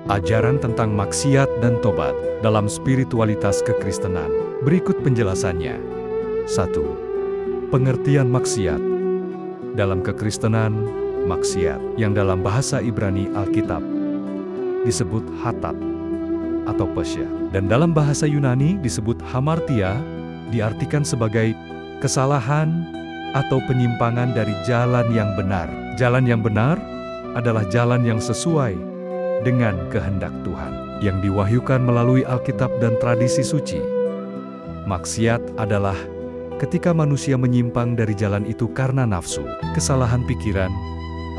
Ajaran tentang maksiat dan tobat dalam spiritualitas kekristenan. Berikut penjelasannya. 1. Pengertian maksiat. Dalam kekristenan, maksiat yang dalam bahasa Ibrani Alkitab disebut hatat atau pesya, dan dalam bahasa Yunani disebut hamartia, diartikan sebagai kesalahan atau penyimpangan dari jalan yang benar. Jalan yang benar adalah jalan yang sesuai dengan kehendak Tuhan, yang diwahyukan melalui Alkitab dan tradisi suci. Maksiat adalah ketika manusia menyimpang dari jalan itu karena nafsu, kesalahan pikiran,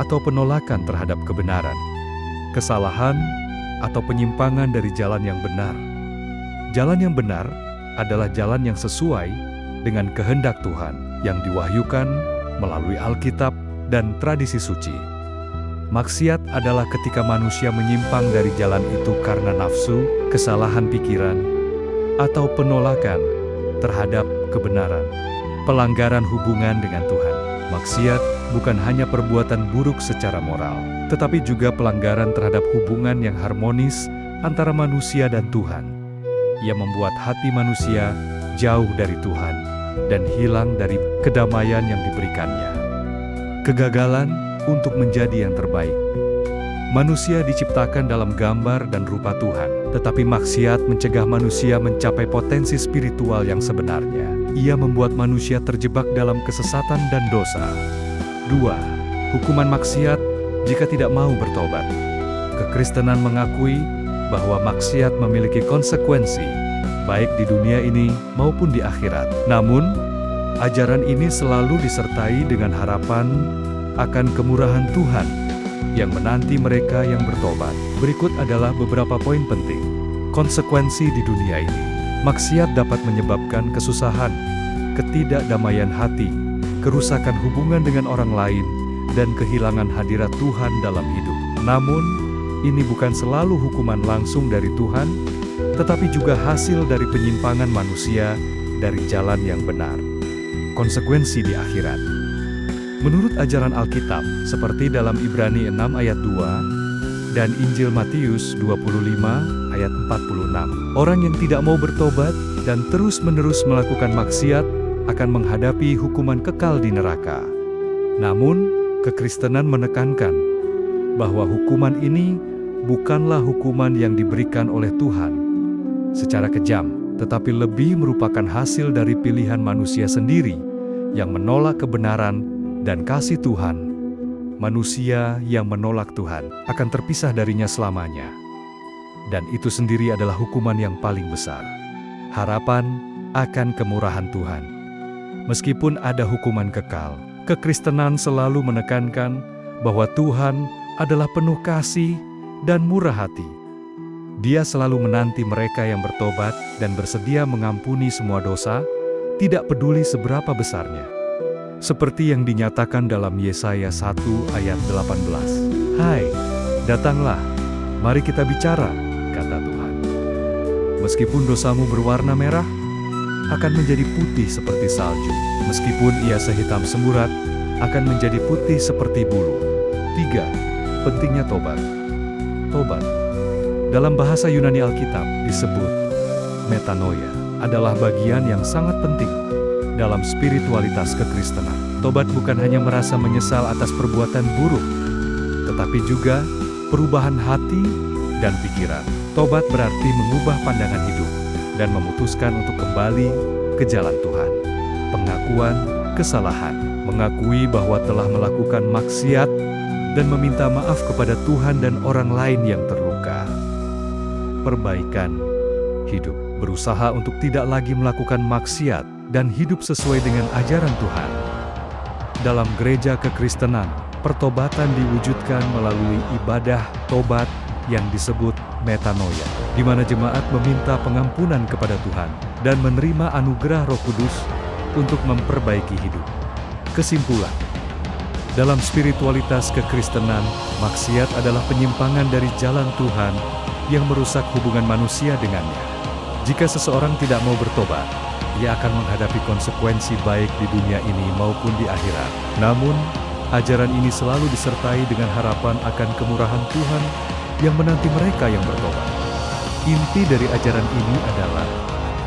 atau penolakan terhadap kebenaran. Kesalahan atau penyimpangan dari jalan yang benar. Jalan yang benar adalah jalan yang sesuai dengan kehendak Tuhan, yang diwahyukan melalui Alkitab dan tradisi suci. Maksiat adalah ketika manusia menyimpang dari jalan itu karena nafsu, kesalahan pikiran, atau penolakan terhadap kebenaran. Pelanggaran hubungan dengan Tuhan. Maksiat bukan hanya perbuatan buruk secara moral, tetapi juga pelanggaran terhadap hubungan yang harmonis antara manusia dan Tuhan. Ia membuat hati manusia jauh dari Tuhan dan hilang dari kedamaian yang diberikannya. Kegagalan untuk menjadi yang terbaik. Manusia diciptakan dalam gambar dan rupa Tuhan, tetapi maksiat mencegah manusia mencapai potensi spiritual yang sebenarnya. Ia membuat manusia terjebak dalam kesesatan dan dosa. 2. Hukuman maksiat jika tidak mau bertobat. Kekristenan mengakui bahwa maksiat memiliki konsekuensi, baik di dunia ini maupun di akhirat. Namun, ajaran ini selalu disertai dengan harapan akan kemurahan Tuhan yang menanti mereka yang bertobat. Berikut adalah beberapa poin penting. Konsekuensi di dunia ini. Maksiat dapat menyebabkan kesusahan, ketidakdamaian hati, kerusakan hubungan dengan orang lain, dan kehilangan hadirat Tuhan dalam hidup. Namun, ini bukan selalu hukuman langsung dari Tuhan, tetapi juga hasil dari penyimpangan manusia dari jalan yang benar. Konsekuensi di akhirat. Menurut ajaran Alkitab, seperti dalam Ibrani 6 ayat 2 dan Injil Matius 25 ayat 46, orang yang tidak mau bertobat dan terus-menerus melakukan maksiat akan menghadapi hukuman kekal di neraka. Namun, kekristenan menekankan bahwa hukuman ini bukanlah hukuman yang diberikan oleh Tuhan secara kejam, tetapi lebih merupakan hasil dari pilihan manusia sendiri yang menolak kebenaran dan kasih Tuhan. Manusia yang menolak Tuhan akan terpisah darinya selamanya. Dan itu sendiri adalah hukuman yang paling besar. Harapan akan kemurahan Tuhan. Meskipun ada hukuman kekal, kekristenan selalu menekankan bahwa Tuhan adalah penuh kasih dan murah hati. Dia selalu menanti mereka yang bertobat dan bersedia mengampuni semua dosa, tidak peduli seberapa besarnya. Seperti yang dinyatakan dalam Yesaya 1 ayat 18. Hai, datanglah, mari kita bicara, kata Tuhan. Meskipun dosamu berwarna merah, akan menjadi putih seperti salju. Meskipun ia sehitam semburat, akan menjadi putih seperti bulu. 3. Pentingnya tobat. Tobat. Dalam bahasa Yunani Alkitab disebut metanoia, adalah bagian yang sangat penting dalam spiritualitas kekristenan. Tobat bukan hanya merasa menyesal atas perbuatan buruk, tetapi juga perubahan hati dan pikiran. Tobat berarti mengubah pandangan hidup dan memutuskan untuk kembali ke jalan Tuhan. Pengakuan kesalahan, mengakui bahwa telah melakukan maksiat dan meminta maaf kepada Tuhan dan orang lain yang terluka. Perbaikan hidup, berusaha untuk tidak lagi melakukan maksiat dan hidup sesuai dengan ajaran Tuhan. Dalam gereja kekristenan, pertobatan diwujudkan melalui ibadah tobat yang disebut metanoia, di mana jemaat meminta pengampunan kepada Tuhan dan menerima anugerah Roh Kudus untuk memperbaiki hidup. Kesimpulan, dalam spiritualitas kekristenan, maksiat adalah penyimpangan dari jalan Tuhan yang merusak hubungan manusia dengannya. Jika seseorang tidak mau bertobat, ia akan menghadapi konsekuensi baik di dunia ini maupun di akhirat. Namun, ajaran ini selalu disertai dengan harapan akan kemurahan Tuhan yang menanti mereka yang bertobat. Inti dari ajaran ini adalah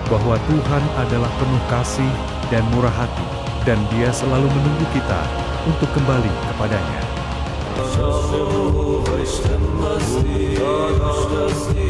bahwa Tuhan adalah penuh kasih dan murah hati, dan Dia selalu menunggu kita untuk kembali kepadanya. Shah Vaishnav Masti, Shah Vaishnav Masti,